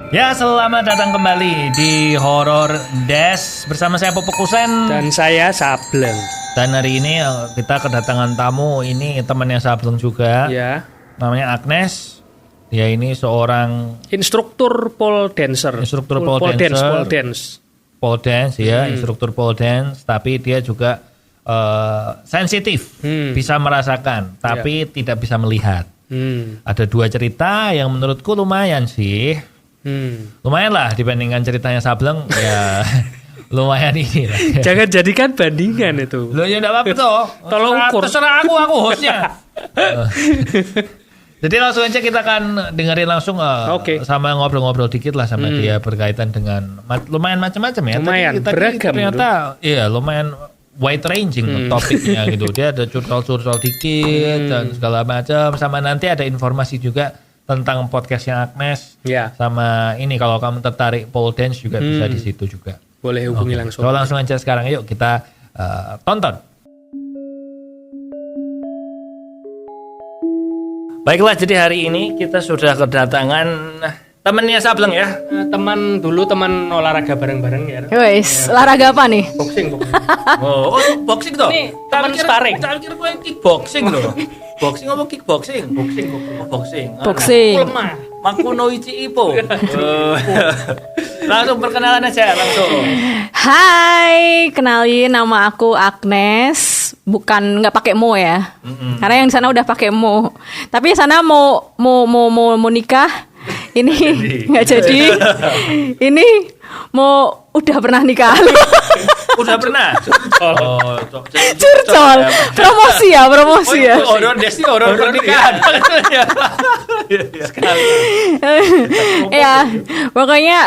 Ya, selamat datang kembali di Horror Desk bersama saya Popok Kusen dan saya Sableng. Dan hari ini kita kedatangan tamu, ini temannya Sableng juga. Ya. Namanya Agnes. Dia ini seorang instruktur pole dancer. Instruktur pole dance. Pole dance ya, instruktur pole dance, tapi dia juga sensitif, bisa merasakan, tapi tidak bisa melihat. Ada 2 cerita yang menurutku lumayan sih. Lumayan lah dibandingkan ceritanya Sableng ya. Lumayan ini lah. Jangan jadikan bandingan itu. Lo ya enggak apa-apa toh. Tolong ukur. Terserah aku hostnya. Jadi langsung aja kita akan dengerin langsung sama ngobrol-ngobrol dikit lah sama dia berkaitan dengan lumayan macam-macam ya. Lumayan beragam. Ternyata iya lumayan wide ranging topiknya gitu. Dia ada curcol-curcol dikit dan segala macam, sama nanti ada informasi juga tentang podcastnya Agnes. Ya. Sama ini kalau kamu tertarik pole dance juga bisa di situ juga. Boleh hubungi langsung. So langsung aja sekarang yuk kita tonton. Baiklah, jadi hari ini kita sudah kedatangan temannya Sableng ya. Teman olahraga bareng-bareng ya. Wes, olahraga apa nih? Boxing. Oh, boxing toh? Ini teman sparring. Tak kira gue kickboxing loh. Boxing apa kickboxing? Boxing. Lemah. Makuno Ichi Ippo. Langsung perkenalan aja langsung. Hai, kenalin nama aku Agnes. Bukan nggak pakai mo ya. Karena yang di sana udah pakai mo. Tapi yang sana mau nikah. Ini nggak jadi. Ini mau udah pernah nikah. Udah pernah. Curcol. Promosi ya. Horor desi horor pernikahan. Sekali. Ya, pokoknya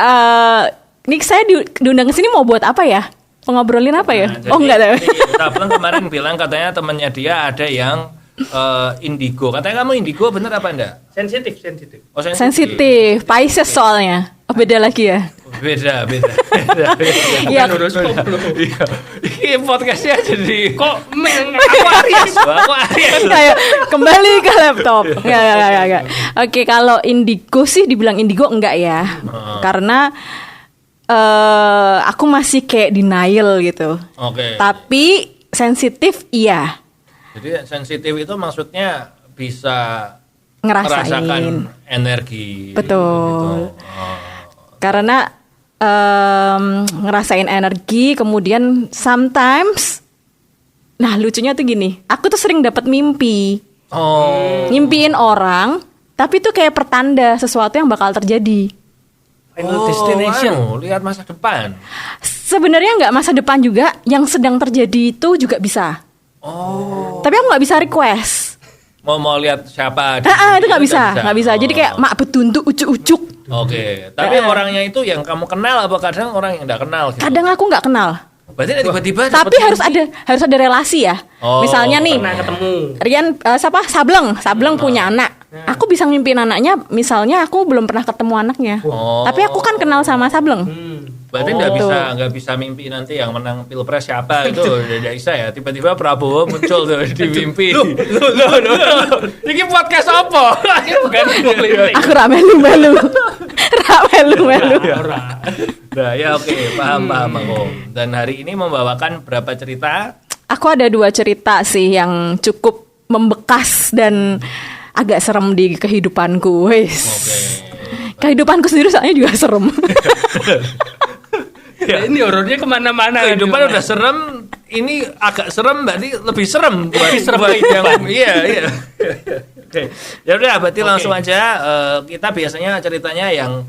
ini saya diundang ke sini mau buat apa ya? Ngobrolin apa ya? Nah, enggak tahu. Sableng kemarin bilang katanya temannya dia ada yang indigo. Katanya kamu indigo, bener apa enggak? Sensitif. Oh, Sensitif. Pisces soalnya. Oh, beda lagi ya? Beda. Iya. Ini podcastnya jadi Kok aku Aries. Kayak kembali ke laptop. Enggak. Oke, kalau indigo sih dibilang indigo enggak ya. Karena aku masih kayak denial gitu. Oke. Tapi sensitif iya. Jadi sensitif itu maksudnya bisa Ngerasain. merasakan energi. Betul. Gitu. Karena ngerasain energi, kemudian sometimes, nah lucunya tuh gini, aku tuh sering dapat mimpi, ngimpiin orang, tapi tuh kayak pertanda sesuatu yang bakal terjadi. Final destination. Lihat masa depan. Sebenarnya nggak masa depan juga, yang sedang terjadi itu juga bisa. Tapi aku nggak bisa request. Mau lihat siapa? Itu nggak bisa. Jadi kayak mak betuntuk ucuk-ucuk. Oke. Tapi orangnya itu yang kamu kenal apa kadang orang yang nggak kenal? Gitu? Kadang aku nggak kenal. Berarti tiba-tiba. Tapi harus ada relasi ya. Misalnya nih, pernah ketemu. Rian Sableng punya anak. Aku bisa ngimpiin anaknya. Misalnya aku belum pernah ketemu anaknya. Tapi aku kan kenal sama Sableng. Berarti nggak bisa mimpi nanti yang menang pilpres siapa itu udah bisa ya. Tiba-tiba Prabowo muncul tuh di mimpi. Loh. Ini podcast apa? Bukan politik. Aku ramelu. Nah ya oke, paham aku. Dan hari ini membawakan berapa cerita? Aku ada 2 cerita sih yang cukup membekas dan agak serem di kehidupanku. Kehidupanku sendiri soalnya juga serem. Ya, ini horornya kemana-mana. Kehidupan udah serem, ini agak serem, berarti lebih serem buat yang iya. Oke. Ya udah, berarti langsung aja kita biasanya ceritanya yang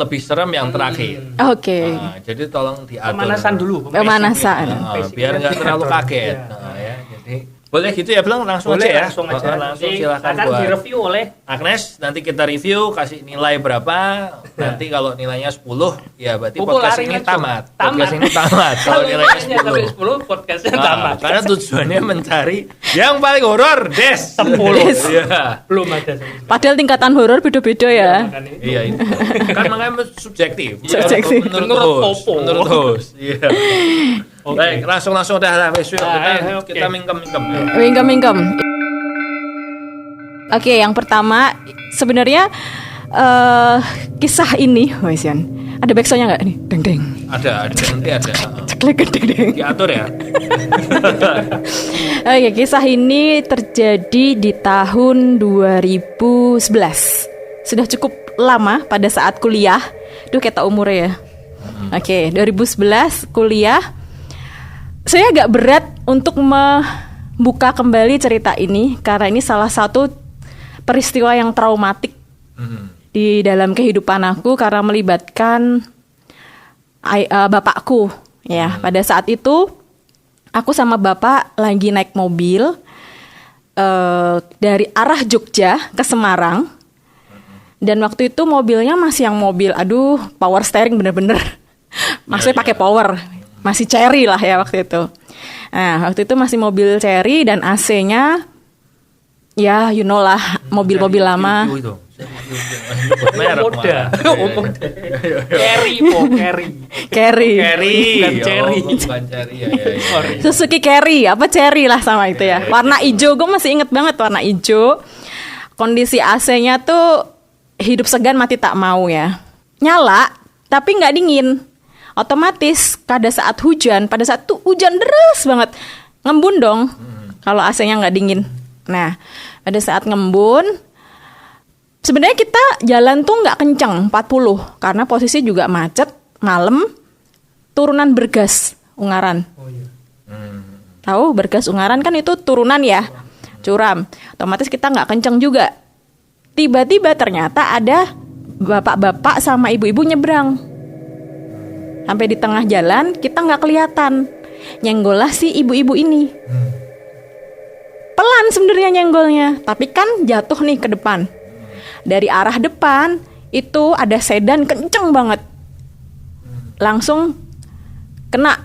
lebih serem yang terakhir. Oke. Jadi tolong diatur. Pemanasan dulu. Pemanasan. Biar nggak terlalu kaget. Ya, jadi boleh gitu ya, Blang, langsung boleh, aja ya. Langsung silakan akan direview oleh Agnes. Nanti kita review, kasih nilai berapa. Nanti kalau nilainya 10, ya berarti Pukul podcast lari ini langsung. Podcast ini tamat. Kalau nilainya 10. Sampai 10 podcastnya tamat. Karena tujuannya mencari yang paling horor, Des. 10. Iya. Belum ada. Padahal tingkatan horor beda-beda ya. Iya, itu. Kan makanya subjektif. Subjektif. Menurut host. Iya. Okay. Baik, langsung dah kita mingkem. Mingkem. Oke, yang pertama sebenarnya kisah ini, Wesian. Ada backsoundnya nggak nih? Deng deng. Ada nanti ada. Ceklek deng deng. Diatur ya. Oke, kisah ini terjadi di tahun 2011. Sudah cukup lama pada saat kuliah. Duh, kayak tak umurnya ya. Oke, 2011 kuliah. Saya agak berat untuk membuka kembali cerita ini karena ini salah satu peristiwa yang traumatik di dalam kehidupan aku karena melibatkan bapakku. Ya, pada saat itu aku sama bapak lagi naik mobil dari arah Jogja ke Semarang. Dan waktu itu mobilnya masih yang mobil, power steering bener-bener. Maksudnya pakai power, masih Cherry lah ya waktu itu. Nah, waktu itu masih mobil Cherry dan AC-nya, ya you know lah, mobil-mobil lama. Carry. Suzuki Carry, apa Cherry lah sama itu ya. Warna hijau, gue masih inget banget warna hijau. Kondisi AC-nya tuh hidup segan mati tak mau ya. Nyala, tapi nggak dingin. Otomatis pada saat hujan deras banget, ngembun dong. Kalau AC-nya nggak dingin. Nah, pada saat ngembun, sebenarnya kita jalan tuh nggak kenceng 40 karena posisi juga macet, malam, turunan Bergas Ungaran. Tahu Bergas Ungaran kan itu turunan ya, curam. Otomatis kita nggak kenceng juga. Tiba-tiba ternyata ada bapak-bapak sama ibu-ibu nyebrang. Sampai di tengah jalan kita nggak kelihatan. Nyenggol lah si ibu-ibu ini. Pelan sebenarnya nyenggolnya, tapi kan jatuh nih ke depan. Dari arah depan itu ada sedan kenceng banget. Langsung kena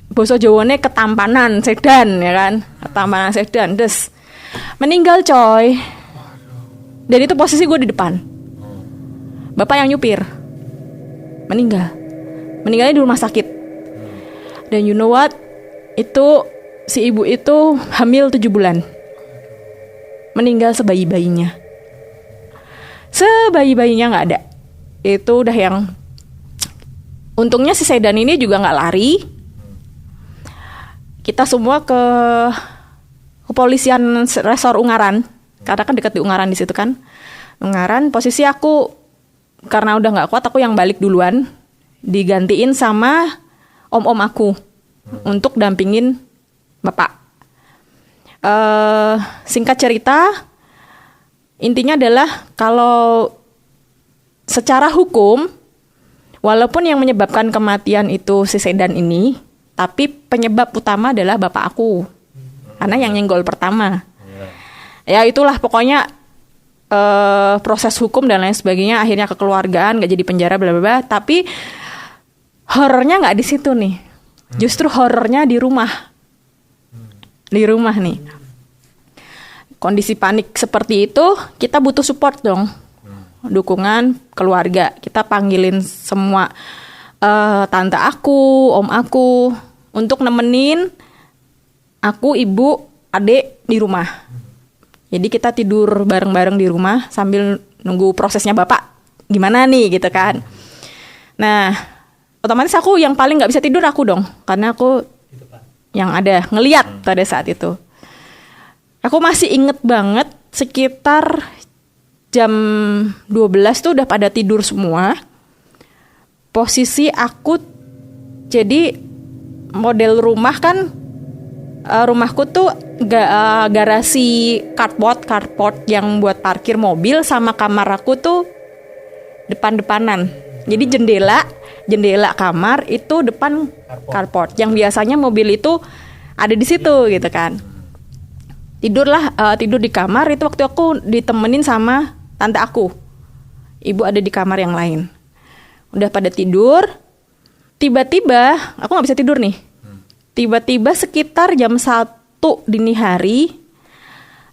boso Jawane ketampanan sedan ya kan. Ketampanan sedan, des. Meninggal coy. Dan itu posisi gue di depan. Bapak yang nyupir meninggalnya di rumah sakit. Dan you know what? Itu si ibu itu hamil 7 bulan. Meninggal sebayi-bayinya gak ada. Itu udah yang, untungnya si sedan ini juga gak lari. Kita semua ke kepolisian Resor Ungaran, karena kan dekat di Ungaran di situ kan. Ungaran, posisi aku karena udah nggak kuat, aku yang balik duluan, digantiin sama om-om aku untuk dampingin bapak. Singkat cerita, intinya adalah kalau secara hukum, walaupun yang menyebabkan kematian itu si sedan ini, tapi penyebab utama adalah bapak aku, karena yang nyenggol pertama. Ya itulah pokoknya proses hukum dan lain sebagainya, akhirnya kekeluargaan, gak jadi penjara bla bla bla. Tapi horornya nggak di situ nih, justru horornya di rumah nih. Kondisi panik seperti itu, kita butuh support dong, dukungan keluarga. Kita panggilin semua tante aku, om aku untuk nemenin aku, ibu, adik di rumah. Jadi kita tidur bareng-bareng di rumah sambil nunggu prosesnya bapak gimana nih gitu kan. Nah, otomatis aku yang paling nggak bisa tidur aku dong, karena aku yang ada ngeliat pada saat itu. Aku masih inget banget sekitar jam 12 tuh udah pada tidur semua. Posisi aku, jadi model rumah kan, rumahku tuh garasi carport yang buat parkir mobil, sama kamar aku tuh depan-depanan. Jadi jendela kamar itu depan carport. Yang biasanya mobil itu ada di situ gitu kan. Tidur di kamar itu waktu aku ditemenin sama tante aku. Ibu ada di kamar yang lain. Udah pada tidur. Tiba-tiba aku nggak bisa tidur nih. Tiba-tiba sekitar jam 1 dini hari,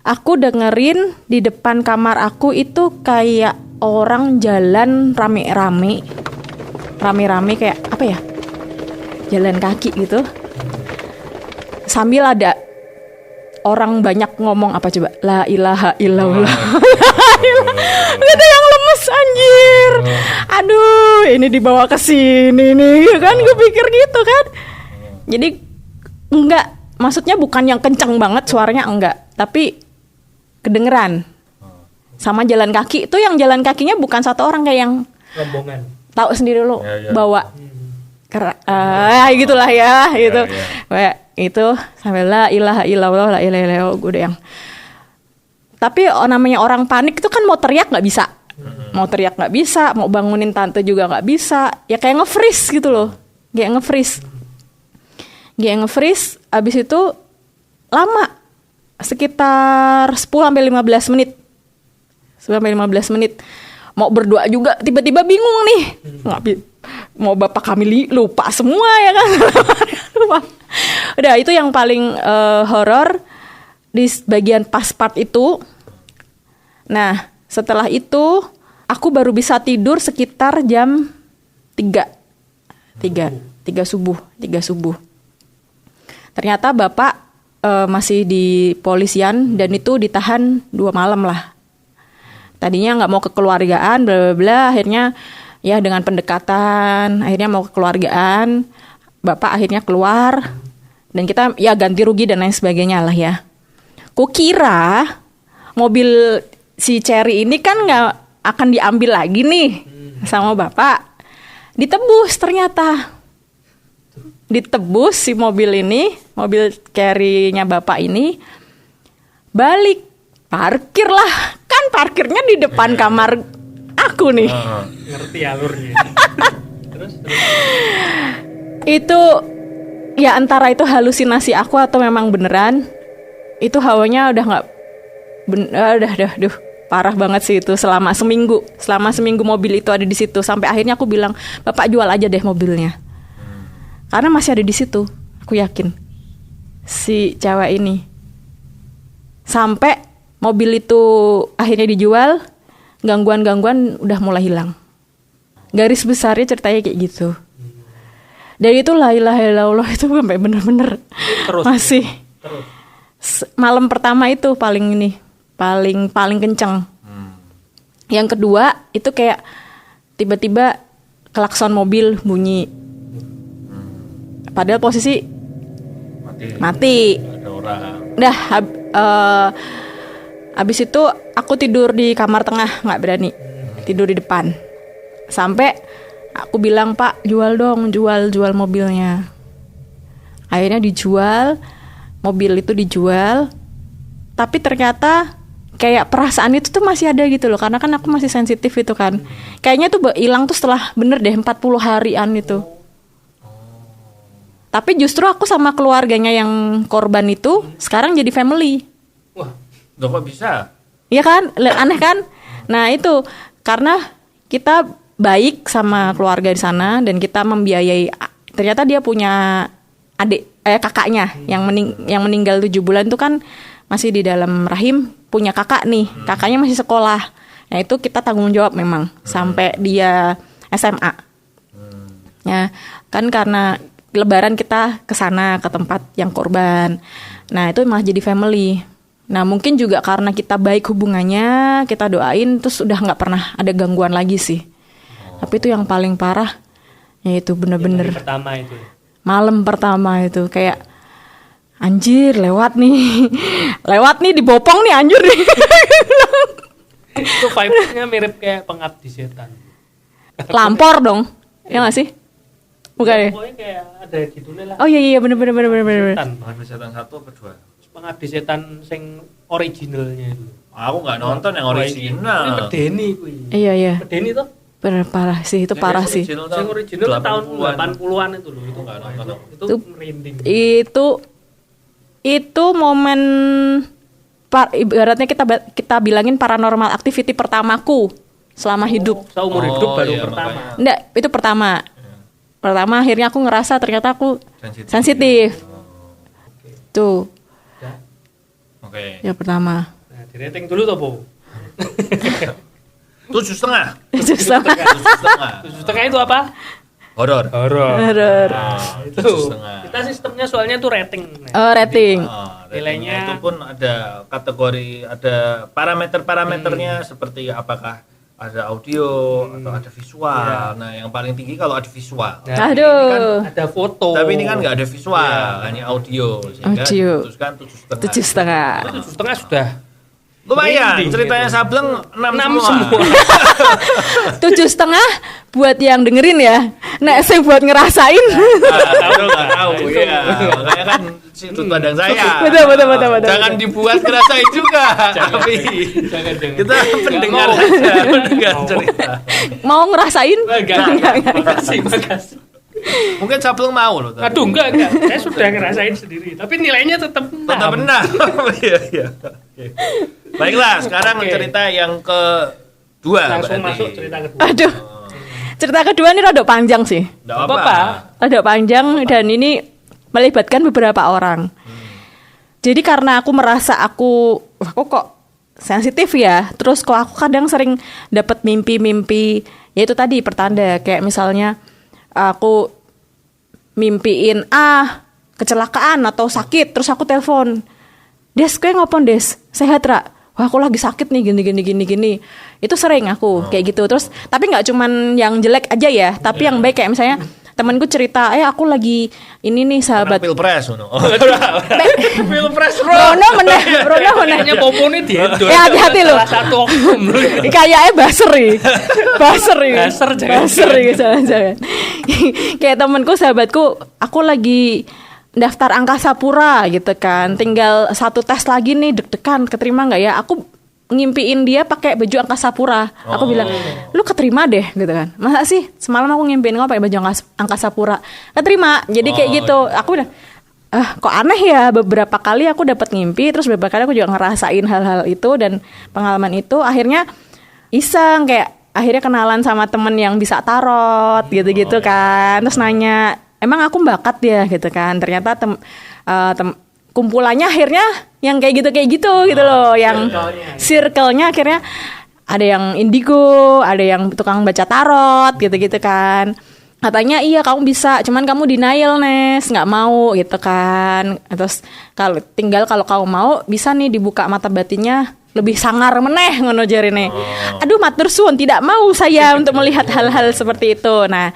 aku dengerin di depan kamar aku itu kayak orang jalan rame-rame kayak apa ya? Jalan kaki gitu. Sambil ada orang banyak ngomong apa coba? La ilaha illallah. Itu yang lemes anjir. Aduh, ini dibawa ke sini nih kan, gue pikir gitu kan. Jadi enggak, maksudnya bukan yang kencang banget suaranya enggak, tapi kedengeran. Sama jalan kaki itu, yang jalan kakinya bukan satu orang, kayak yang rombongan. Tahu sendiri lo Ya. bawa gitulah ya gitu. Kayak itu sampai la ilaha illallah, la ilaha illallah, gue udah yang. Tapi namanya orang panik itu kan mau teriak nggak bisa, mau teriak nggak bisa, mau bangunin tante juga nggak bisa, ya kayak nge-freeze gitu loh, kayak nge-freeze. Abis itu lama, sekitar 10-15 menit. Mau berdoa juga tiba-tiba bingung nih, mau bapak kami lupa semua ya kan. Udah itu yang paling horor di bagian pas part itu. Nah setelah itu aku baru bisa tidur sekitar jam 3 subuh. Ternyata bapak masih di polisian dan itu ditahan 2 malam lah. Tadinya nggak mau kekeluargaan, bla bla bla. Akhirnya ya dengan pendekatan, akhirnya mau kekeluargaan. Bapak akhirnya keluar dan kita ya ganti rugi dan lain sebagainya lah ya. Kukira mobil si Cherry ini kan nggak akan diambil lagi nih sama bapak. Ditebus ternyata. Ditebus si mobil ini, mobil Cherry-nya bapak ini balik. Parkir lah, kan parkirnya di depan kamar aku nih. Ngerti alurnya. Terus. Itu ya antara itu halusinasi aku atau memang beneran. Itu hawanya udah nggak, udah parah banget sih itu selama seminggu mobil itu ada di situ. Sampai akhirnya aku bilang, bapak jual aja deh mobilnya, karena masih ada di situ. Aku yakin si cewek ini. Sampai mobil itu akhirnya dijual, gangguan-gangguan udah mulai hilang. Garis besarnya ceritanya kayak gitu. Dari itu la ilaha illallah itu sampai bener-bener Terus. masih. Malam pertama itu paling kenceng. Yang kedua itu kayak tiba-tiba klakson mobil bunyi. Padahal posisi mati. Ada orang. Udah abis itu aku tidur di kamar tengah, nggak berani tidur di depan. Sampai aku bilang, Pak jual dong, jual mobilnya. Akhirnya dijual, mobil itu dijual. Tapi ternyata kayak perasaan itu tuh masih ada gitu loh, karena kan aku masih sensitif itu kan. Kayaknya tuh hilang tuh setelah bener deh 40 harian itu. Tapi justru aku sama keluarganya yang korban itu sekarang jadi family. Wah, Kok bisa? Iya kan, aneh kan? Nah itu karena kita baik sama keluarga di sana dan kita membiayai. Ternyata dia punya kakaknya yang meninggal 7 bulan itu kan masih di dalam rahim, punya kakak nih, kakaknya masih sekolah. Nah itu kita tanggung jawab memang sampai dia SMA. Ya kan karena Lebaran kita ke sana ke tempat yang korban. Nah itu malah jadi family. Nah mungkin juga karena kita baik hubungannya, kita doain terus udah nggak pernah ada gangguan lagi sih. Tapi itu yang paling parah, yaitu bener-bener malam pertama itu kayak anjir lewat nih dibopong nih anjir nih. Itu vibe-nya mirip kayak Pengabdi Setan. Lampor dong, ya nggak sih? Bukan ya? Pokoknya kayak ada judulnya lah. Oh iya bener. Pengabdi Setan 1 apa 2? Pengabdi Setan sing originalnya itu. Aku nggak nonton yang original. Ini Medeni kuwi. Iya. Medeni tuh. Bener parah sih, itu parah sih. Yang original tahun 80-an itu loh. Itu nggak nonton. Itu merinding. Itu momen ibaratnya kita bilangin paranormal activity pertamaku selama hidup. Seumur hidup baru iya, pertama. makanya. Enggak, itu pertama. Pertama akhirnya aku ngerasa ternyata aku sensitif. Tuh. Oke. Nah, Ya pertama. di rating dulu toh, Bu. 7,5. 7,5. 7,5. 7,5 itu apa? Horor. Horor. Nah, itu 7,5. kita sistemnya soalnya tuh rating. Oh, rating. Nilainya itu pun ada kategori, ada parameternya seperti apakah ada audio atau ada visual. Nah, yang paling tinggi kalau ada visual. Nah, Aduh. ini kan ada foto. Tapi ini kan nggak ada visual, hanya audio. Sehingga Audio. diputuskan 7,5. 7,5. 7,5 sudah. Lumayan, Merinding ceritanya gitu. Sableng 6 semua. 7,5 buat yang dengerin ya. Nek saya buat ngerasain. Tahu nggak tahu ya. Makanya kan sudut pandang saya. Betul. Jangan dibuat ngerasain juga. Tapi Jangan. kita pendengar mau. saja, pendengar cerita. Mau ngerasain? Enggak. Makasih. Mungkin Sableng mau loh. tapi. Aduh, enggak. Saya sudah ngerasain sendiri. Tapi nilainya tetap Tetap benar. Iya. Oke. Baiklah, sekarang Oke. cerita yang kedua. Langsung berarti. masuk cerita kedua. Aduh. Cerita kedua ini rada panjang sih. Nggak Apa-apa. Rada panjang dan ini melibatkan beberapa orang. Jadi karena aku merasa aku kok sensitif ya. Terus kok aku kadang sering dapat mimpi-mimpi, yaitu tadi pertanda kayak misalnya aku mimpiin kecelakaan atau sakit, terus aku telepon. Des, kowe ngopon Des? Sehat ra? Wah, aku lagi sakit nih gini. Itu sering aku kayak gitu. Terus tapi nggak cuman yang jelek aja ya, tapi yang baik kayak misalnya temanku cerita, aku lagi ini nih sahabat. Pilpres ngono. Pilpres Rono meneh. Kayaknya popone diendor. Hati-hati loh. Salah satu oknum loh. Kayaknya Basri. Baser, jangan. Jangan. Kayak temanku, sahabatku, aku lagi daftar angkasa pura gitu kan. Tinggal satu tes lagi nih, deg-degan keterima nggak ya? Aku ngimpiin dia pakai baju angkasa pura. Aku bilang, lu keterima deh gitu kan. Masa sih semalam aku ngimpiin kamu pakai baju angkasa pura, keterima. Jadi kayak gitu. Aku bilang, kok aneh ya, beberapa kali aku dapat ngimpi, terus beberapa kali aku juga ngerasain hal-hal itu dan pengalaman itu. Akhirnya iseng, kayak akhirnya kenalan sama temen yang bisa tarot gitu-gitu kan. Terus nanya, emang aku bakat ya gitu kan. Ternyata kumpulannya akhirnya yang kayak gitu loh, yang circle-nya akhirnya ada yang indigo, ada yang tukang baca tarot gitu kan. Katanya iya kamu bisa, cuman kamu denial Nes, nggak mau gitu kan. Terus kalau kamu mau bisa nih dibuka mata batinnya lebih sangar meneh ngono jarine. Aduh matur suwun, tidak mau saya untuk melihat hal-hal seperti itu. Nah,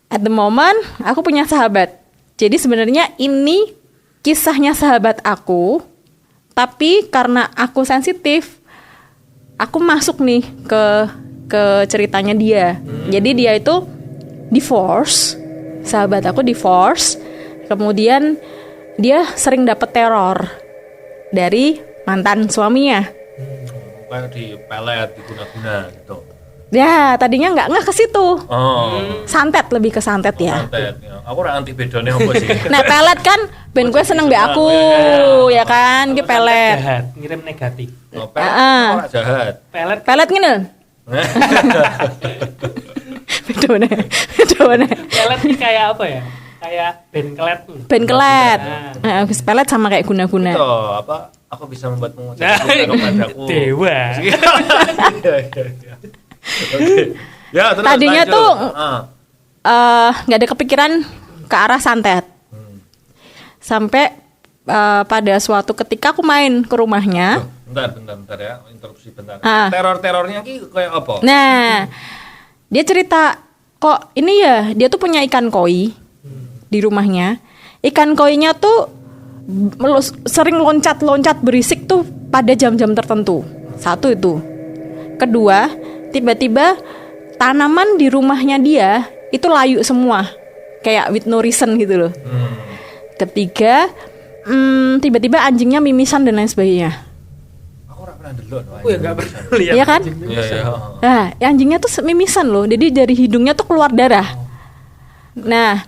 at the moment aku punya sahabat. Jadi sebenarnya ini kisahnya sahabat aku, tapi karena aku sensitif, aku masuk nih ke ceritanya dia. Jadi dia itu divorce, sahabat aku divorce, kemudian dia sering dapat teror dari mantan suaminya. Kayak di pelet, diguna-guna gitu. Ya, tadinya nggak ke situ. Santet, lebih ke santet ya. Santet, ya. Aku ora anti bedone apa sih. Nah, pelet kan ben gue seneng mbak aku, ya kan, ki pelet. Jahat, ngirim negatif. Pelet ora jahat. Pelet Ngene. Beda mana? pelet ini kayak apa ya? Kayak benklet. Benklet. Pelet sama kayak guna-guna. Itu apa? Aku bisa membuatmu Nah, padaku. dewa. Oke. Ya, terus Tadinya lanjut. tuh nggak ada kepikiran ke arah santet. Sampai pada suatu ketika aku main ke rumahnya. Bentar ya, interupsi bentar. Ah. Teror-terornya ki kayak apa? Nah, dia cerita kok ini ya, dia tuh punya ikan koi di rumahnya. Ikan koinya tuh sering loncat-loncat berisik tuh pada jam-jam tertentu. Satu itu. Kedua, tiba-tiba tanaman di rumahnya dia itu layu semua, kayak with no reason gitu loh. Ketiga, tiba-tiba anjingnya mimisan dan lain sebagainya. Aku ora pernah delok. Aku ya nggak pernah lihat. Iya kan? Iya. Nah, anjingnya tuh mimisan loh. Jadi dari hidungnya tuh keluar darah. Nah,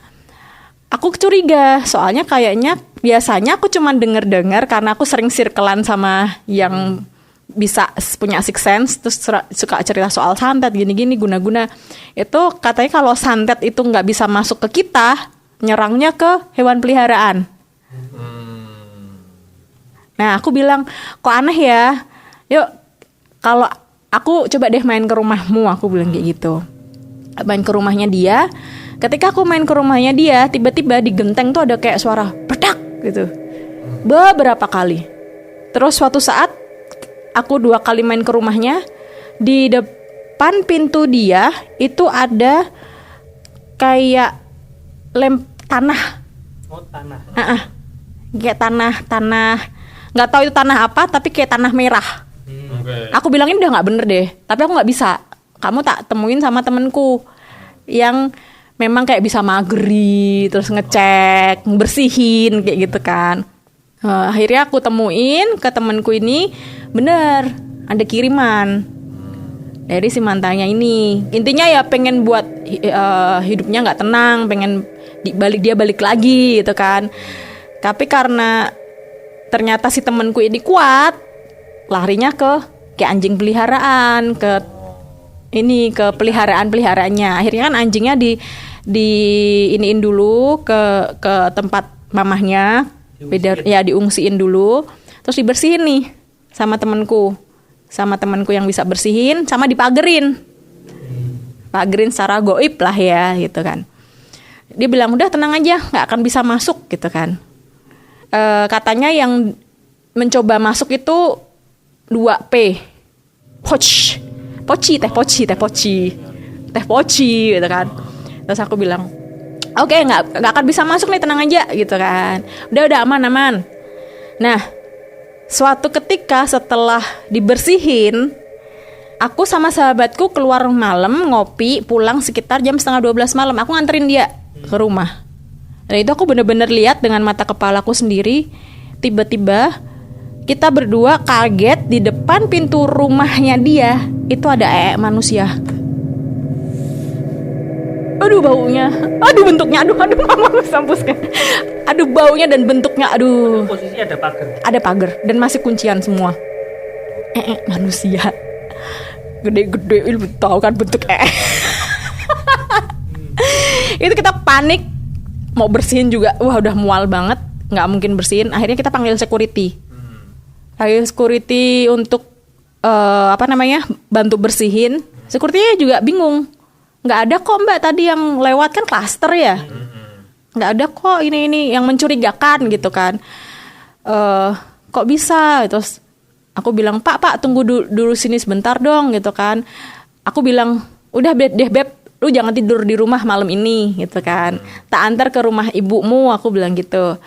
aku curiga. Soalnya kayaknya biasanya aku cuma denger-dengar karena aku sering circlean sama yang bisa punya sixth sense. Terus suka cerita soal santet gini-gini guna-guna. Itu katanya kalau santet itu nggak bisa masuk ke kita, nyerangnya ke hewan peliharaan. Nah, aku bilang, kok aneh ya? Yuk, kalau aku coba deh main ke rumahmu, aku bilang kayak gitu. main ke rumahnya dia. Ketika aku main ke rumahnya dia, tiba-tiba di genteng tuh ada kayak suara bedak gitu. Beberapa kali. Terus suatu saat aku 2 kali main ke rumahnya, di depan pintu dia itu ada kayak tanah. Oh, tanah. Kayak tanah, nggak tahu itu tanah apa, tapi kayak tanah merah. Aku bilang ini udah nggak bener deh, tapi aku nggak bisa. Kamu tak temuin sama temenku yang memang kayak bisa mageri, terus ngecek, bersihin kayak gitu kan. Akhirnya aku temuin ke temenku ini, bener ada kiriman dari si mantannya ini. Intinya ya pengen buat hidupnya nggak tenang, pengen dia balik lagi gitu kan. Tapi karena ternyata si temenku ini kuat, larinya ke kayak anjing peliharaan, ke peliharaan-peliharaannya. Akhirnya kan anjingnya iniin dulu ke tempat mamahnya, diungsiin dulu, terus dibersihin nih sama temenku yang bisa bersihin, sama dipagerin secara goib lah ya gitu kan. Dia bilang udah tenang aja, nggak akan bisa masuk gitu kan. Katanya yang mencoba masuk itu 2P, teh poci gitu kan. Terus aku bilang oke, nggak akan bisa masuk nih, tenang aja gitu kan. Udah aman. Nah, suatu ketika setelah dibersihin, aku sama sahabatku keluar malam ngopi, pulang sekitar jam 11:30 malam. Aku nganterin dia ke rumah. Dan itu aku bener-bener lihat dengan mata kepalaku sendiri. Tiba-tiba kita berdua kaget, di depan pintu rumahnya dia itu ada manusia. Aduh baunya, aduh bentuknya, aduh mama sampuskan. Aduh baunya dan bentuknya, aduh. Posisi ada pagar. Ada pagar dan masih kuncian semua. Manusia. Gede-gede, lu tahu kan bentuk Itu kita panik, mau bersihin juga, wah udah mual banget, nggak mungkin bersihin. Akhirnya kita panggil security. Untuk bantu bersihin. Security-nya juga bingung. Nggak ada kok mbak, tadi yang lewat kan klaster ya. Nggak ada kok ini yang mencurigakan gitu kan. Kok bisa? Terus aku bilang pak tunggu dulu sini sebentar dong gitu kan. Aku bilang udah deh beb, lu jangan tidur di rumah malam ini gitu kan. Tak antar ke rumah ibumu, aku bilang gitu.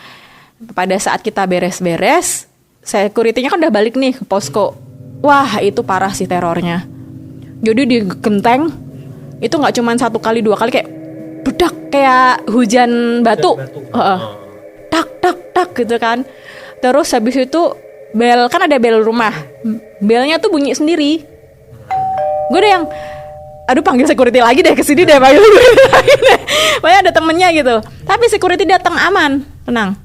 Pada saat kita beres-beres, security-nya kan udah balik nih ke posko. Wah itu parah sih terornya. Jadi di genteng itu nggak cuma 1 kali 2 kali, kayak bedak kayak hujan batu. Tak gitu kan. Terus habis itu bel, kan ada bel rumah, belnya tuh bunyi sendiri. Gue udah yang aduh panggil security lagi deh, kesini deh panggil security lagi deh. Pokoknya ada temennya gitu. Tapi security datang aman, tenang.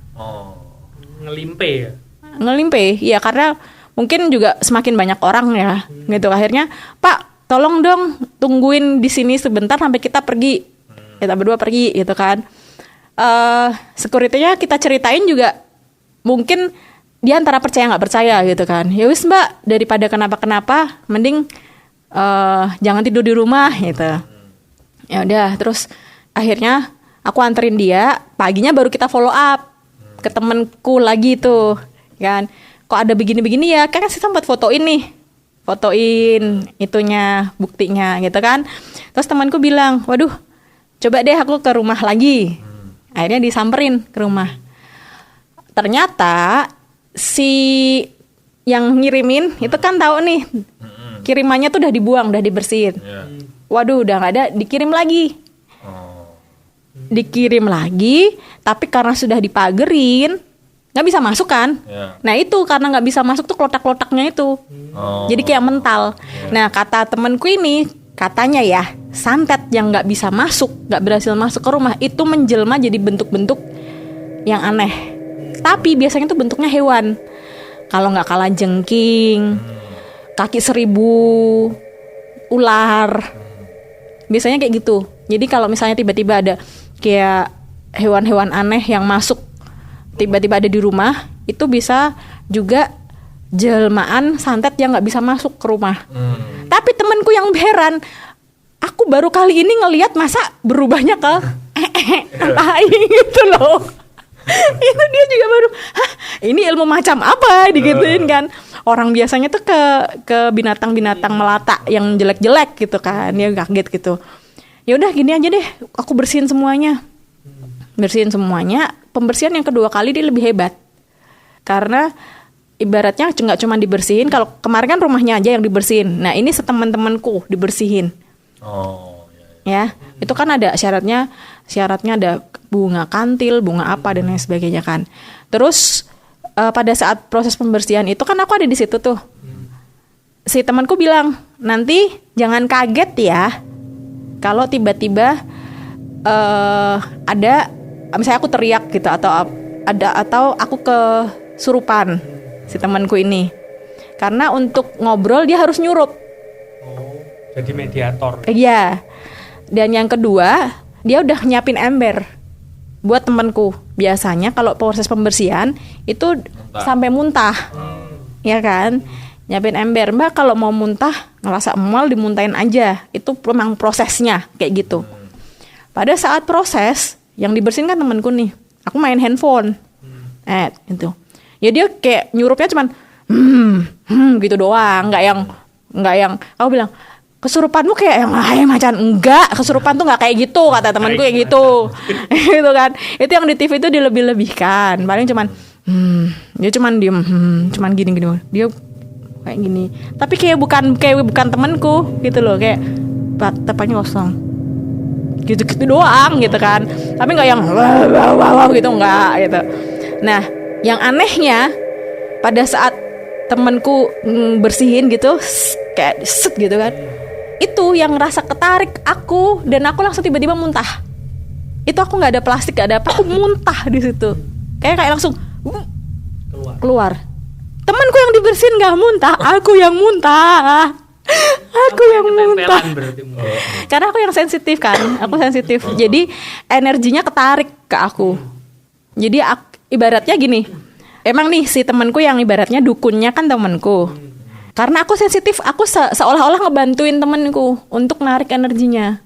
Ngelimpe ya, karena mungkin juga semakin banyak orang ya gitu. Akhirnya pak tolong dong tungguin di sini sebentar sampai kita pergi. Kita berdua pergi gitu kan. Security-nya kita ceritain juga, mungkin dia antara percaya nggak percaya gitu kan. Ya wis mbak, daripada kenapa-kenapa mending jangan tidur di rumah gitu. Ya udah, terus akhirnya aku anterin dia. Paginya baru kita follow up ke temenku lagi tuh kan. Kok ada begini-begini ya, kan sih sempat fotoin itunya, buktinya gitu kan. Terus temanku bilang, waduh coba deh aku ke rumah lagi. Akhirnya disamperin ke rumah. Ternyata si yang ngirimin itu kan tahu nih kirimannya tuh udah dibuang, udah dibersihin. Waduh udah gak ada, dikirim lagi. Dikirim lagi, tapi karena sudah dipagerin nggak bisa masuk kan. Nah itu karena nggak bisa masuk tuh klotak-klotaknya itu. Jadi kayak mental. Nah kata temanku ini, katanya ya santet yang nggak bisa masuk, nggak berhasil masuk ke rumah itu menjelma jadi bentuk-bentuk yang aneh. Tapi biasanya tuh bentuknya hewan. Kalau nggak kalah jengking, kaki 1000, ular. Biasanya kayak gitu. Jadi kalau misalnya tiba-tiba ada kayak hewan-hewan aneh yang masuk, tiba-tiba ada di rumah, itu bisa juga jelmaan santet yang nggak bisa masuk ke rumah. Tapi temanku yang heran, aku aku baru kali ini ngelihat masa berubahnya ke tai gitu loh. Itu dia juga baru, hah ini ilmu macam apa digituin kan. Orang biasanya tuh ke binatang-binatang melata yang jelek-jelek gitu kan, dia kaget gitu. Ya udah gini aja deh, aku bersihin semuanya. Pembersihan yang kedua kali dia lebih hebat. Karena ibaratnya nggak cuma dibersihin, kalau kemarin kan rumahnya aja yang dibersihin. Nah ini seteman-temanku dibersihin. Oh. Ya, itu kan ada syaratnya ada bunga kantil, bunga apa dan lain sebagainya kan. Terus pada saat proses pembersihan itu kan aku ada di situ tuh. Si temanku bilang, nanti jangan kaget ya kalau tiba-tiba ada misalnya aku teriak gitu atau aku kesurupan si temanku ini. Karena untuk ngobrol dia harus nyurup. Oh, jadi mediator. Iya. Dan yang kedua, dia udah nyiapin ember buat temanku. Biasanya kalau proses pembersihan itu sampai muntah. Ya kan? Nyiapin ember. Mbak kalau mau muntah, ngerasa mual dimuntahin aja. Itu memang prosesnya kayak gitu. Pada saat proses, yang dibersihin kan temanku nih. Aku main handphone. Gitu. Ya dia kayak nyurupnya cuman gitu doang, nggak yang aku bilang kesurupanmu kayak yang macan. Enggak, kesurupan tuh nggak kayak gitu, kata temanku kayak gitu. Gitu kan. Itu yang di TV itu dilebih-lebihkan. Paling cuman dia cuman diem, cuman gini dia kayak gini. Tapi kayak bukan temanku gitu loh, kayak tepatnya kosong. Gitu-gitu doang gitu kan. Tapi nggak yang wow gitu, enggak gitu. Nah, yang anehnya pada saat temanku bersihin gitu kayak set gitu kan, itu yang ngerasa ketarik aku dan aku langsung tiba-tiba muntah. Itu aku nggak ada plastik, nggak ada apa, aku muntah di situ. Kayak langsung keluar. Temanku yang dibersihin nggak muntah, aku yang muntah. Aku yang muntah. Karena aku yang sensitif kan, aku sensitif. Jadi energinya ketarik ke aku. Jadi ibaratnya gini. Emang nih si temanku yang ibaratnya dukunnya kan temanku. Karena aku sensitif, aku seolah-olah ngebantuin temanku untuk narik energinya.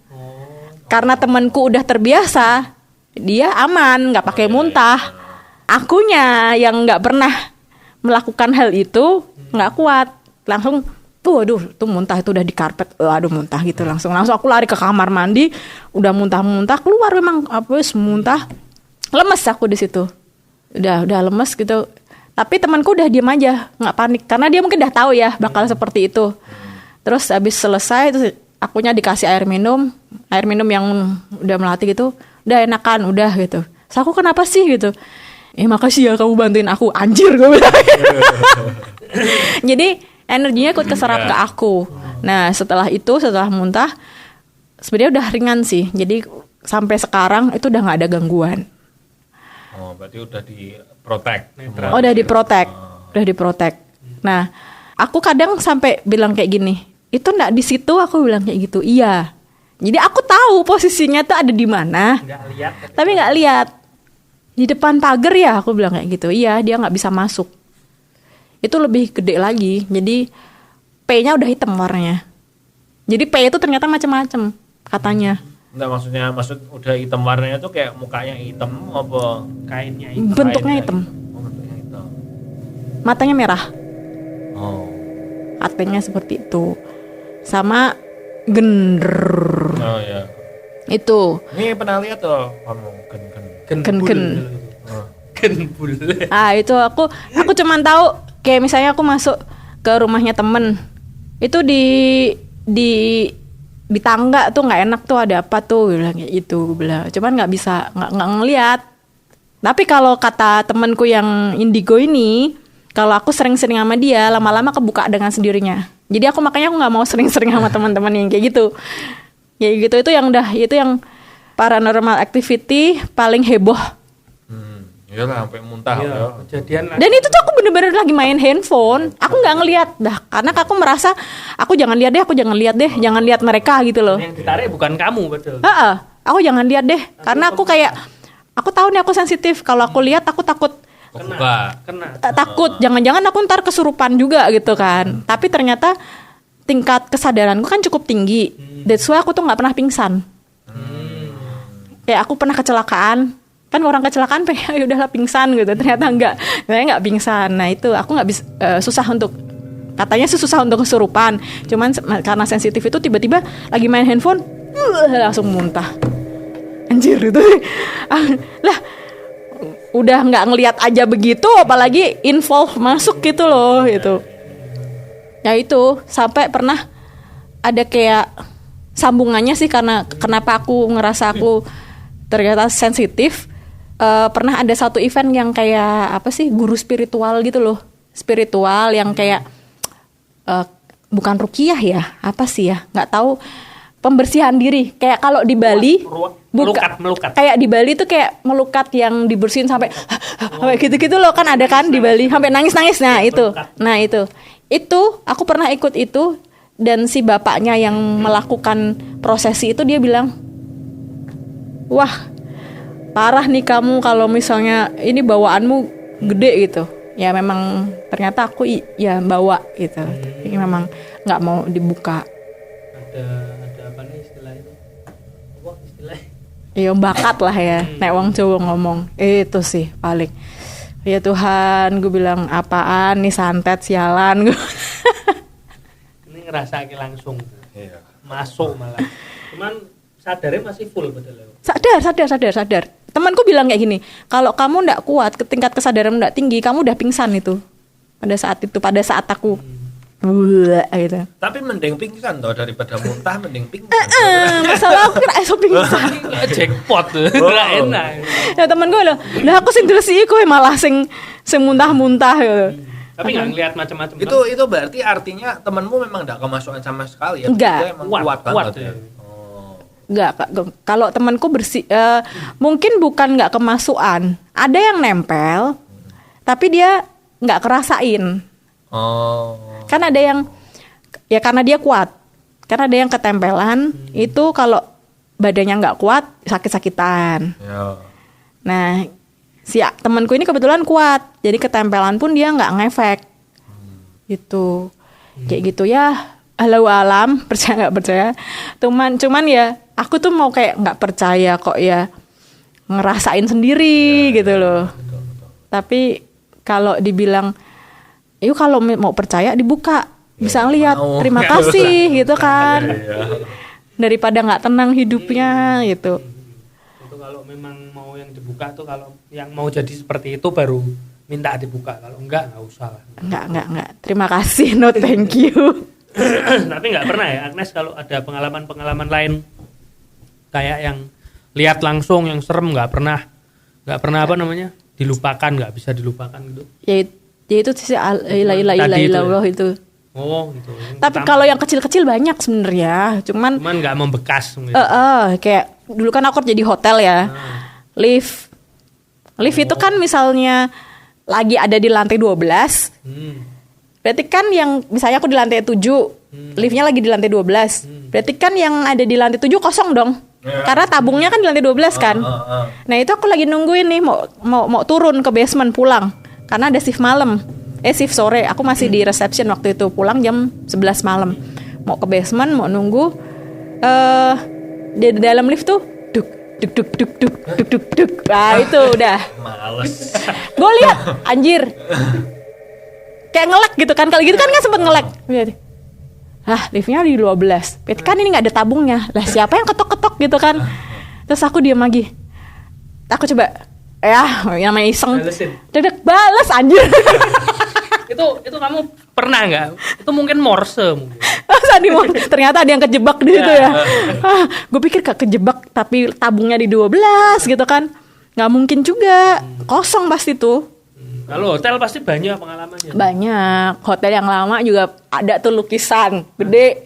Karena temanku udah terbiasa, dia aman, nggak pakai muntah. Akunya yang nggak pernah melakukan hal itu nggak kuat, langsung aduh tuh muntah, itu udah di karpet, aduh muntah gitu, langsung aku lari ke kamar mandi, udah muntah keluar memang muntah, lemes aku di situ. Udah lemes gitu. Tapi temanku udah diam aja, nggak panik karena dia mungkin udah tahu ya bakal seperti itu. Terus habis selesai terus akunya dikasih air minum yang udah melatih gitu, udah enakan udah gitu. Terus aku kenapa sih gitu? Makasih ya kamu bantuin aku, anjir gue bilang. Jadi energinya ikut keserap ke aku. Nah setelah muntah sebenarnya udah ringan sih. Jadi sampai sekarang itu udah nggak ada gangguan. Oh, berarti udah diprotek. Oh, udah diprotek. Nah, aku kadang sampai bilang kayak gini, itu enggak di situ, aku bilang kayak gitu. Iya. Jadi aku tahu posisinya tuh ada di mana. Tapi enggak lihat. Di depan pagar ya, aku bilang kayak gitu. Iya, dia enggak bisa masuk. Itu lebih gede lagi. Jadi P-nya udah hitam warnanya. Jadi P itu ternyata macam-macam katanya. Enggak, maksud udah hitam warnanya tuh kayak mukanya hitam apa kainnya hitam? Bentuknya hitam. Oh, bentuknya hitam. Matanya merah. Oh. Hatinya seperti itu. Sama gender. Oh ya. Itu. Ini pernah lihat tuh kamu Gen. Genbul. Itu aku cuman tahu kayak misalnya aku masuk ke rumahnya temen. Itu di tangga tuh nggak enak tuh, ada apa tuh bilang kayak gitu, bilang cuman nggak bisa nggak ngelihat. Tapi kalau kata temanku yang indigo ini, kalau aku sering-sering sama dia lama-lama kebuka dengan sendirinya. Jadi makanya aku nggak mau sering-sering sama teman-teman yang kayak gitu itu yang paranormal activity paling heboh. Iyalah sampai muntah ya. Kejadian. Dan itu tuh aku bener-bener lagi main handphone. Aku nggak ngelihat dah, karena aku merasa aku jangan lihat deh, jangan lihat mereka gitu loh. Yang ditarik bukan kamu, betul. Aku jangan lihat deh, karena aku kayak aku tahu nih aku sensitif. Kalau aku lihat aku takut. Kena. Takut, jangan-jangan aku ntar kesurupan juga gitu kan. Tapi ternyata tingkat kesadaranku kan cukup tinggi That's why aku tuh nggak pernah pingsan. Kayak aku pernah kecelakaan, kan orang kecelakaan pengen ya udahlah pingsan gitu, ternyata enggak, saya nggak pingsan. Nah itu aku nggak bisa, susah untuk, katanya susah untuk kesurupan, cuman karena sensitif itu tiba-tiba lagi main handphone langsung muntah, anjir itu lah, udah nggak ngelihat aja begitu, apalagi involve masuk gitu loh itu. Ya itu sampai pernah ada kayak sambungannya sih, karena kenapa aku ngerasa aku ternyata sensitif. Pernah ada satu event yang kayak apa sih, guru spiritual gitu loh, spiritual yang kayak bukan ruqyah ya, apa sih ya, nggak tahu, pembersihan diri. Kayak kalau di Bali melukat. Kayak di Bali tuh kayak melukat yang dibersihin sampai gitu-gitu loh, kan ada kan di Bali sampai nangis-nangis. Nah itu aku pernah ikut itu, dan si bapaknya yang melakukan prosesi itu dia bilang, wah parah nih kamu kalau misalnya ini bawaanmu gede gitu. Ya memang ternyata aku ya bawa gitu. Jadi memang nggak mau dibuka. Ada apa nih istilahnya? Apa istilahnya? Iya bakat lah ya. Nek wong Jawa ngomong itu sih paling. Ya Tuhan, gue bilang apaan nih, santet sialan gue. Ini ngerasa langsung. Masuk malah. Cuman sadarnya masih full betul. Sadar. Temanku bilang kayak gini, kalau kamu ndak kuat, ke tingkat kesadaran ndak tinggi, kamu udah pingsan itu. Pada saat aku gitu. Tapi mending pingsan toh daripada muntah, mending pingsan. Masalah aku kira iso pingsan. Jackpot tuh. Ora enak. Ya temanku bilang, "Lah aku sing dresi kowe malah sing muntah-muntah gitu." Tapi nggak ngeliat macam-macam. Itu berarti artinya temanmu memang nggak kemasukan sama sekali ya? Enggak. Dia emang kuat banget ya. Enggak, kalau temanku bersih, mungkin bukan nggak kemasukan, ada yang nempel, tapi dia nggak kerasain. Kan ada yang, ya karena dia kuat, karena ada yang ketempelan, itu kalau badannya nggak kuat sakit-sakitan. Nah, si temanku ini kebetulan kuat, jadi ketempelan pun dia nggak ngefek, gitu, kayak gitu ya. Allahu alam, percaya nggak percaya, cuman ya aku tuh mau kayak nggak percaya kok ya, ngerasain sendiri gitu loh. Tapi kalau dibilang, yuk kalau mau percaya dibuka, bisa ngeliat, terima kasih gitu kan, daripada nggak tenang hidupnya gitu. Itu kalau memang mau yang dibuka tuh, kalau yang mau jadi seperti itu baru minta dibuka, kalau enggak nggak usah lah. Enggak, terima kasih, no thank you. Tapi nggak pernah ya Agnes kalau ada pengalaman lain kayak yang lihat langsung yang serem, nggak pernah apa namanya, dilupakan, nggak bisa dilupakan gitu. Ya itu sih ilah itu. Oh gitu. Tapi kalau yang kecil-kecil banyak sebenarnya, cuman nggak membekas gitu. Kayak dulu kan aku kerja di hotel ya. Lift itu kan misalnya lagi ada di lantai 12. Berarti kan yang misalnya aku di lantai 7, liftnya lagi di lantai 12. Berarti kan yang ada di lantai 7 kosong dong. Karena tabungnya kan di lantai 12 kan. Nah, itu aku lagi nungguin nih mau turun ke basement pulang. Karena ada shift malam. Shift sore. Aku masih di reception waktu itu, pulang jam 11 malam. Mau ke basement, mau nunggu di dalam lift tuh duk. Nah, itu udah. Males. Gue lihat anjir. Kayak ngelek gitu kan, kalau gitu kan sempet ngelek. Liftnya di 12. Berarti kan ini nggak ada tabungnya. Lah siapa yang ketok-ketok gitu kan? Terus aku diam lagi. Aku coba, namanya iseng. Dedek balas anjir. Itu kamu pernah nggak? Itu mungkin Morse mungkin. Ternyata ada yang kejebak di situ ya. Gue pikir gak kejebak tapi tabungnya di 12 gitu kan. Nggak mungkin juga. Kosong pasti tuh. Kalau hotel pasti banyak pengalamannya. Banyak. Hotel yang lama juga ada tuh lukisan gede.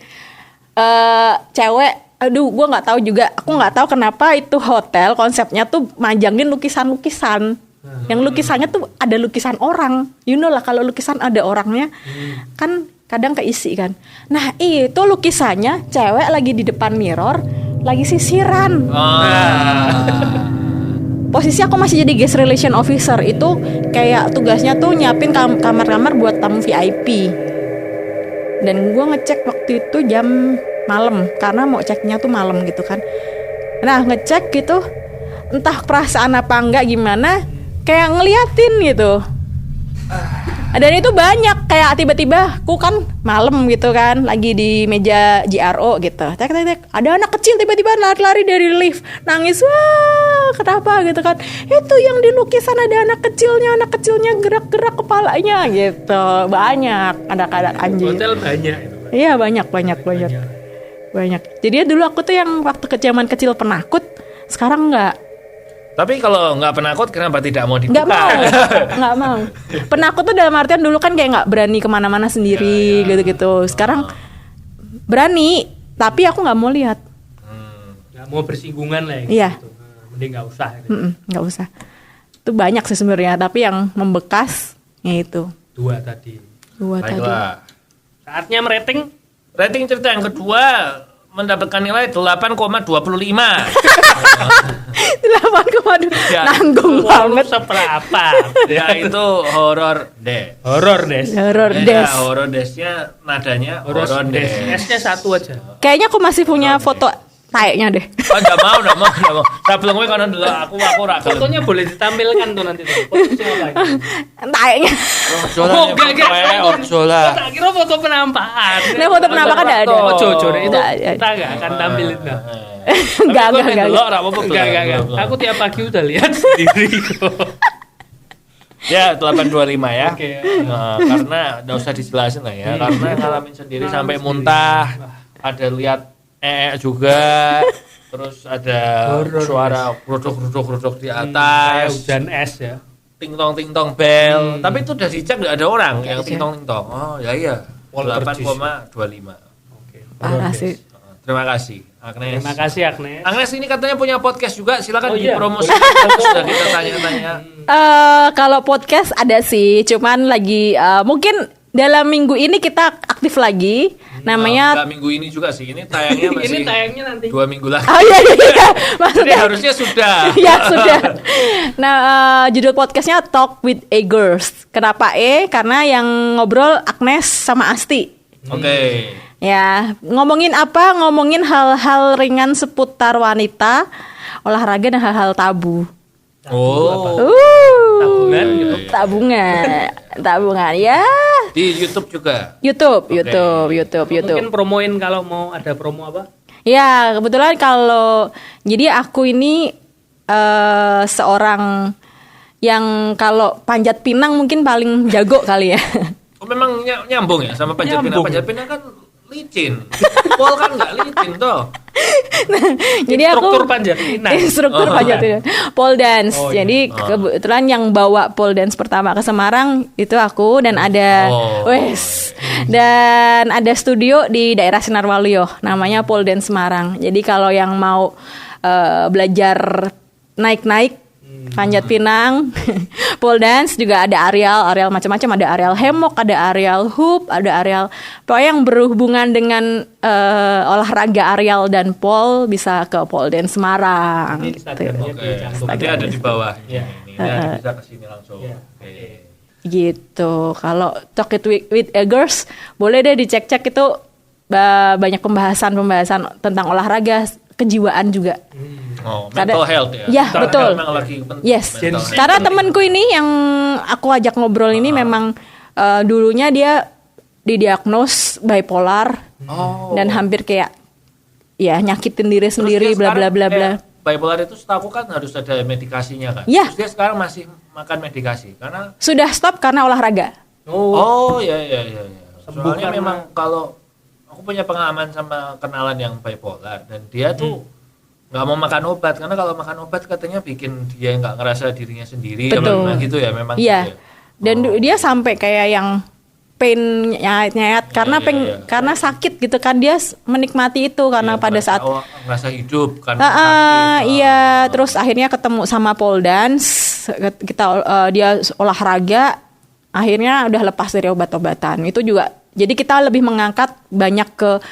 Cewek, aduh gue nggak tahu juga. Aku nggak tahu kenapa itu hotel konsepnya tuh majangin lukisan-lukisan. Yang lukisannya tuh ada lukisan orang. You know lah kalau lukisan ada orangnya kan kadang keisi kan. Nah itu lukisannya cewek lagi di depan mirror, lagi sisiran. Posisi aku masih jadi guest relation officer, itu kayak tugasnya tuh nyiapin kamar-kamar buat tamu VIP. Dan gue ngecek waktu itu jam malam karena mau ceknya tuh malam gitu kan. Nah ngecek gitu, entah perasaan apa enggak gimana, kayak ngeliatin gitu. Dan itu banyak, kayak tiba-tiba aku kan malam gitu kan, lagi di meja GRO gitu, tek, ada anak kecil tiba-tiba lari-lari dari lift, nangis, wah kenapa gitu kan, itu yang di lukisan ada anak kecilnya gerak-gerak kepalanya gitu, banyak anak-anak anjing. Hotel banyak. Iya banyak. Jadi dulu aku tuh yang waktu zaman kecil penakut, sekarang enggak. Tapi kalau nggak penakut, kenapa tidak mau dibuka? Nggak mau. Penakut tuh dalam artian dulu kan kayak nggak berani kemana-mana sendiri gitu-gitu. Sekarang berani, tapi aku nggak mau lihat. Nggak mau bersinggungan lah ya. Iya. Gitu. Mending nggak usah. Gitu. Nggak usah. Itu banyak sih sebenarnya, tapi yang membekas itu. Dua tadi. Baiklah. Saatnya merating. Rating cerita yang kedua mendapatkan nilai 8,25. 8,2 Ya. nanggung banget. Seberapa? Yaitu horor des. Horor des. Horor Beda, des. horor desnya nadanya Horor horor des. des. S-nya satu aja. Kayaknya aku masih punya foto taeknya deh. Oh, enggak mau. Sableng kowe kono ndelok aku ra gelem. Fotonya boleh ditampilkan tuh nanti. Fotonya apa ini? Taeknya. Ojo lah. Tak kira foto penampakan. Nah, foto penampakan ada. Ojo, itu Nggak ada. kita nggak akan tampilin. Nah. Enggak. Enggak. Aku tiap pagi udah lihat sendiri kok. Ya 825 ya. Oke. Nah, karena enggak usah dijelasin lah ya. Karena ngalamin sendiri sampai muntah. Ada lihat juga. Terus ada suara ruduk di atas. Hujan es ya. Ting tong bel. Tapi itu udah dicek enggak ada orang yang ting tong. Oh, ya iya. 8,25. Oke. Parah sih. Terima kasih Agnes. Terima kasih Agnes. Agnes ini katanya punya podcast juga, silakan iya. dipromosikan. Sudah kita tanya-tanya. Kalau podcast ada sih, cuman lagi mungkin dalam minggu ini kita aktif lagi. Namanya Enggak minggu ini juga sih. Ini tayangnya masih Ini tayangnya nanti. 2 minggu lagi. Oh iya. Jadi Maksudnya harusnya sudah. ya sudah. Nah, judul podcastnya Talk with Eggers. Kenapa Karena yang ngobrol Agnes sama Asti. Oke. Ya, ngomongin apa? Ngomongin hal-hal ringan seputar wanita, olahraga dan hal-hal tabu. Oh. Tabungan gitu. Tabungan ya. Di YouTube juga. YouTube. Mungkin promoin kalau mau ada promo apa? Ya, kebetulan jadi aku ini seorang yang kalau panjat pinang mungkin paling jago kali ya. Oh, memang nyambung ya sama panjat pinang. Nyambung. Panjat pinang kan licin. Pol kan enggak licin toh. Jadi Instruktur panjat pinang. Instruktur panjat pinang. Pole dance. Oh, iya. Jadi kebetulan yang bawa pole dance pertama ke Semarang itu aku dan ada dan ada studio di daerah Sinarwaluyo namanya Pole Dance Semarang. Jadi kalau yang mau belajar naik-naik panjat pinang, pole dance juga ada areal macam-macam, ada areal hemok, ada areal hoop, ada areal pokoknya yang berhubungan dengan olahraga areal dan pole bisa ke Pole Dance Semarang. Ini Instagramnya Oke. dicantum. Nanti ada di bawah. Iya. Ini bisa ke sini langsung. Iya. Oke. Gitu. Kalau Talk It with Eggers boleh deh dicek-cek itu banyak pembahasan tentang olahraga, kejiwaan juga. Oh, mental health ya. Ya, Mental betul. health memang lagi penting. Yes. Mental health. Karena temanku ini yang aku ajak ngobrol ini memang dulunya dia didiagnos bipolar dan hampir kayak ya nyakitin diri Terus sendiri dia bla bla sekarang bla bla. Bipolar itu setahu kan harus ada medikasinya kan. Iya. Terus dia sekarang masih makan medikasi karena Sudah stop karena olahraga. ya. Soalnya karena- memang kalau aku punya pengalaman sama kenalan yang bipolar dan dia tuh nggak mau makan obat karena kalau makan obat katanya bikin dia nggak ngerasa dirinya sendiri. Betul. Memang gitu ya memang. Iya. Gitu ya. Dan dia sampai kayak yang pain nyayat karena iya. karena sakit gitu kan dia menikmati itu karena Iya, pada saat ngerasa hidup kan sakit. iya terus akhirnya ketemu sama pole dance kita dia olahraga akhirnya udah lepas dari obat-obatan itu juga jadi kita lebih mengangkat banyak ke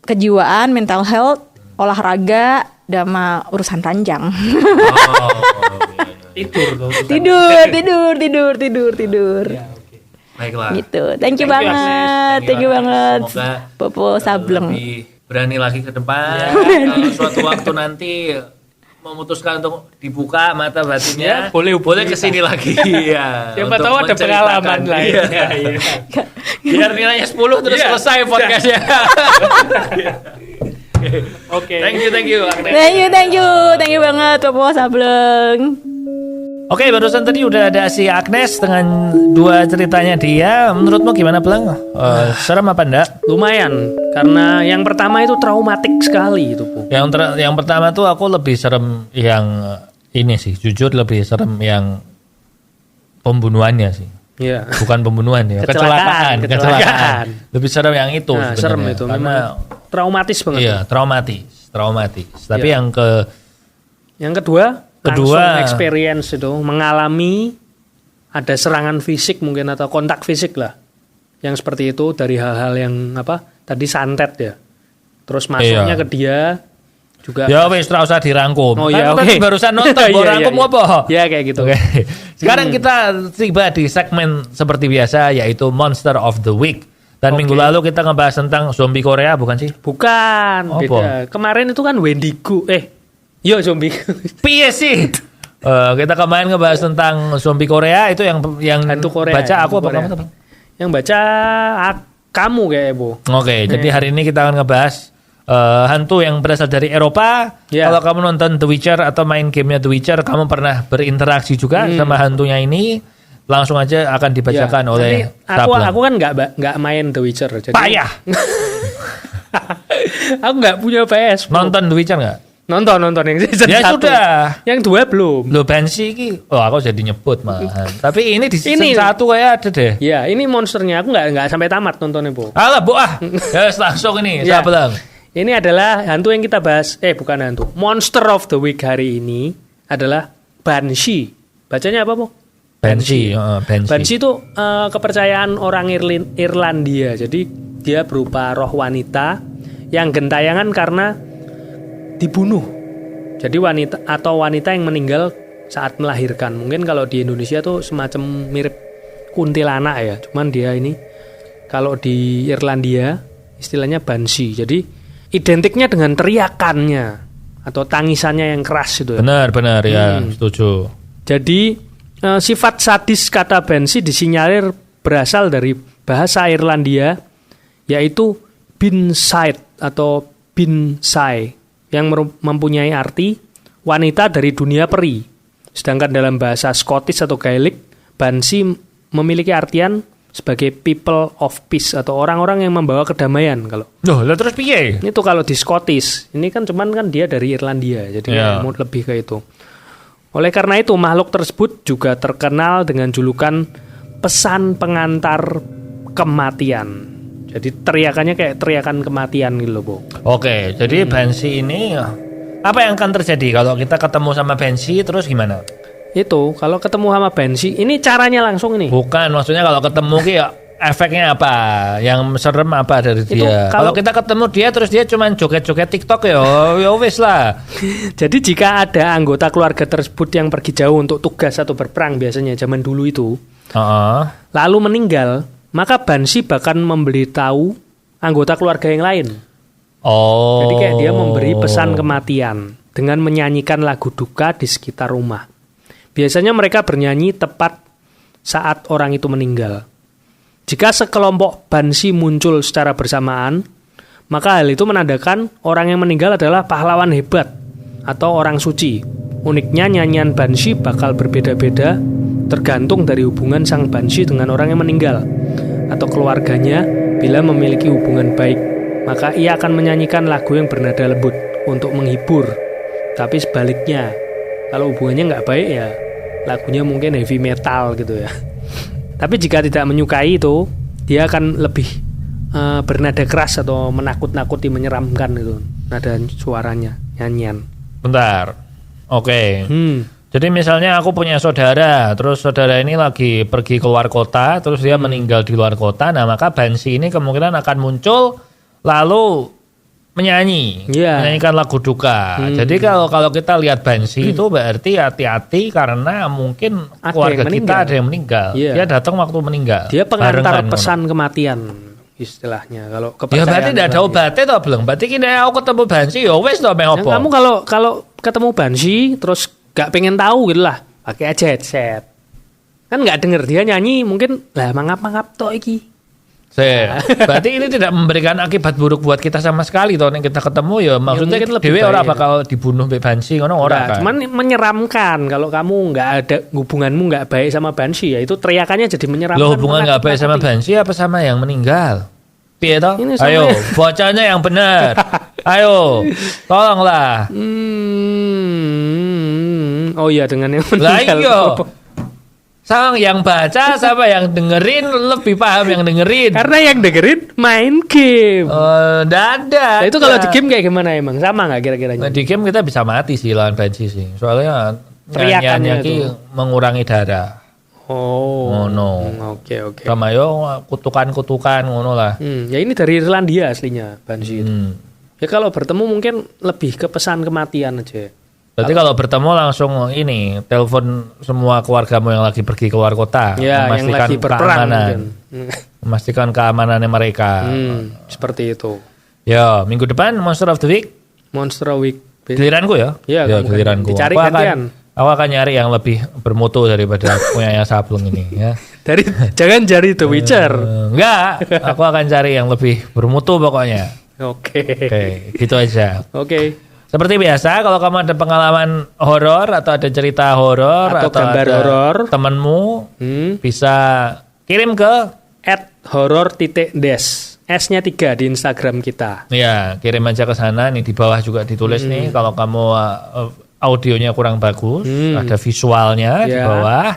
kejiwaan mental health olahraga sama urusan ranjang Tidur tuh. tidur Ya, oke. Baiklah. gitu thank you Thank you, banget Agnes. thank you banget Semoga Popo Sableng lebih berani lagi ke depan. Kalau suatu waktu nanti memutuskan untuk dibuka mata batinnya, boleh kesini lagi ya. Siapa tahu ada pengalaman lain. Biar nilainya 10 terus selesai podcastnya. Oke. Thank you. Agnes. Thank you banget Bapak Sableng. Oke, barusan tadi udah ada si Agnes dengan 2 ceritanya dia. Menurutmu gimana, Pleng? Serem apa enggak? Lumayan, karena yang pertama itu traumatik sekali itu, Bu. Yang pertama tuh aku lebih serem yang ini sih, jujur lebih serem yang pembunuhannya sih. Iya. Bukan pembunuhan ya, kecelakaan. Lebih serem yang itu sebenarnya. Serem itu, karena traumatis banget. Iya, traumatis. Tapi yang kedua langsung experience itu, mengalami ada serangan fisik mungkin atau kontak fisik lah, yang seperti itu dari hal-hal yang tadi santet ya, terus masuknya ke dia juga. Ya wes, terus usah dirangkum. Oh iya, oke. Barusan nonton, rangkum apa? Ya kayak gitu. Okay. Sekarang kita tiba di segmen seperti biasa, yaitu Monster of the Week. Dan minggu lalu kita ngebahas tentang zombie Korea, bukan sih? Bukan, beda. Kemarin itu kan Wendigo. Yo zombie. Piye sih? Kita kemarin ngebahas tentang zombie Korea, itu yang hantu Korea. Baca aku apa kamu? Yang baca kamu kayak Bu. Oke, jadi hari ini kita akan ngebahas hantu yang berasal dari Eropa. Kalau kamu nonton The Witcher atau main gamenya The Witcher, kamu pernah berinteraksi juga sama hantunya ini. Langsung aja akan dibacakan oleh Sableng. Aku kan nggak main The Witcher. Jadi payah. Aku nggak punya PS. Nonton The Witcher nggak? Nonton yang season 1. Ya sudah. Yang 2 belum. Lo Banshee iki. Oh, aku jadi nyebut malahan. Tapi ini di season 1 kayak ada deh. Ya, ini monsternya aku nggak sampai tamat nontonnya, Bu. Alah, Bu Ya langsung ini, Sableng. Ini adalah hantu yang kita bahas. Bukan hantu. Monster of the Week hari ini adalah Banshee. Bacanya apa, Bu? Banshee. Banshee itu kepercayaan orang Irlandia. Jadi dia berupa roh wanita yang gentayangan karena dibunuh. Jadi wanita yang meninggal saat melahirkan. Mungkin kalau di Indonesia tuh semacam mirip kuntilanak ya. Cuman dia ini kalau di Irlandia istilahnya Banshee. Jadi identiknya dengan teriakannya atau tangisannya yang keras itu ya. Benar ya, setuju. Jadi sifat sadis kata Banshee disinyalir berasal dari bahasa Irlandia, yaitu Binside atau Binsai, yang mempunyai arti wanita dari dunia peri. Sedangkan dalam bahasa Scottish atau Gaelic, Banshee memiliki artian sebagai people of peace atau orang-orang yang membawa kedamaian. Kalau terus piye? Itu kalau di Scottish. Ini kan cuman kan dia dari Irlandia, jadi lebih ke itu. Oleh karena itu, makhluk tersebut juga terkenal dengan julukan pesan pengantar kematian. Jadi teriakannya kayak teriakan kematian gitu loh, Bu. Oke, jadi Banshee ini apa yang akan terjadi kalau kita ketemu sama Banshee terus gimana? Itu, kalau ketemu sama Banshee, ini caranya langsung ini. Bukan, maksudnya kalau ketemu efeknya apa? Yang serem apa dari dia? Kalau kita ketemu dia terus dia cuma joget-joget TikTok ya wis lah. Jadi jika ada anggota keluarga tersebut yang pergi jauh untuk tugas atau berperang biasanya zaman dulu itu, lalu meninggal, maka Banshee bahkan memberitahu anggota keluarga yang lain. Jadi kayak dia memberi pesan kematian dengan menyanyikan lagu duka di sekitar rumah. Biasanya mereka bernyanyi tepat saat orang itu meninggal. Jika sekelompok Banshee muncul secara bersamaan, maka hal itu menandakan orang yang meninggal adalah pahlawan hebat atau orang suci. Uniknya nyanyian Banshee bakal berbeda-beda tergantung dari hubungan sang Banshee dengan orang yang meninggal atau keluarganya. Bila memiliki hubungan baik, maka ia akan menyanyikan lagu yang bernada lembut untuk menghibur. Tapi sebaliknya, kalau hubungannya nggak baik ya lagunya mungkin heavy metal gitu ya. Tapi jika tidak menyukai itu, dia akan lebih bernada keras atau menakut-nakuti, menyeramkan gitu. Nada suaranya, nyanyian. Bentar. Oke. Jadi misalnya aku punya saudara, terus saudara ini lagi pergi keluar kota, terus dia meninggal di luar kota, nah maka Banshee ini kemungkinan akan muncul lalu menyanyikan lagu duka. Jadi kalau kita lihat Banshee itu berarti hati-hati karena mungkin keluarga kita ada yang meninggal. Dia datang waktu meninggal. Dia pengantar pesan kematian. istilahnya. Kalau Ya kepercayaan. berarti tidak ada obatnya toh belum. Berarti kini aku ketemu bansi ya wes toh meh Yang opo. kamu kalau ketemu bansi terus gak pengen tahu gitu lah, pakai aja headset. Kan nggak denger dia nyanyi, mungkin lah mangap toh iki. Berarti ini tidak memberikan akibat buruk buat kita sama sekali toh nek kita ketemu ya maksudnya mungkin lebih dhewe ora baik. bakal dibunuh mbek bansi ngono ora Nah, kan. cuman menyeramkan kalau kamu nggak ada hubunganmu nggak baik sama bansi ya itu teriakannya jadi menyeramkan. Lo hubungan nggak baik sama menakut-nakuti. bansi apa sama yang meninggal? Piye toh? Ini sama Ayo, ya. bacanya yang benar. Ayo, tolonglah. Oh iya dengan yang Lah meninggal. iya. Sang yang baca sama yang dengerin lebih paham yang dengerin. Karena yang dengerin main game. Dadah. Nah, itu kalau di game kayak gimana emang? Sama nggak kira-kira? Nah, di game kita bisa mati sih lawan bansi sih. Soalnya Teriakannya nyanyiannya ki itu. mengurangi darah. Oh. Ngono. Oke. Sama yo kutukan-kutukan ngono lah. Ya ini dari Irlandia aslinya bansi itu. Ya kalau bertemu mungkin lebih ke pesan kematian aja. Berarti kalau bertemu langsung ini telepon semua keluargamu yang lagi pergi keluar kota, Ya, yang memastikan lagi berperang keamanan, mungkin. memastikan keamanannya mereka. Seperti itu. Ya, minggu depan Monster of the Week Monster Week. giliranku ya. Iya, ya, kamu kan giliranku. dicari Aku akan, gantian. aku akan nyari yang lebih bermutu daripada punyanya Sableng ini ya. Jangan cari The Witcher. Enggak, aku akan cari yang lebih bermutu pokoknya. Oke. Oke, gitu aja. Oke. Seperti biasa, kalau kamu ada pengalaman horor atau ada cerita horor Atau gambar ada horor. temenmu bisa kirim ke @horror_des. S-nya 3 di Instagram kita. ya kirim aja ke sana nih di bawah juga ditulis nih kalau kamu audionya kurang bagus, ada visualnya di Ya. bawah.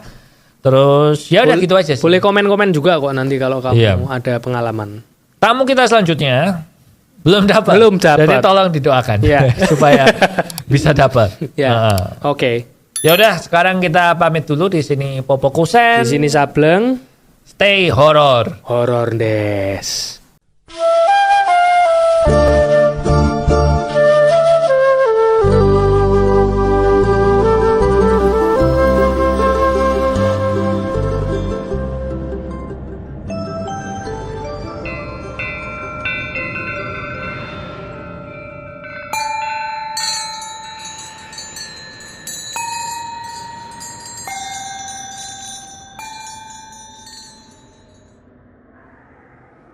Terus ya udah gitu aja sih. Boleh komen-komen juga kok nanti kalau kamu Iya. ada pengalaman. Tamu kita selanjutnya belum dapat. Belum dapat. Jadi tolong didoakan Ya. supaya bisa dapat. Ya. Oke. Ya udah, sekarang kita pamit dulu di sini Popo Kusen. Di sini Sableng Stay horror. Horror Des.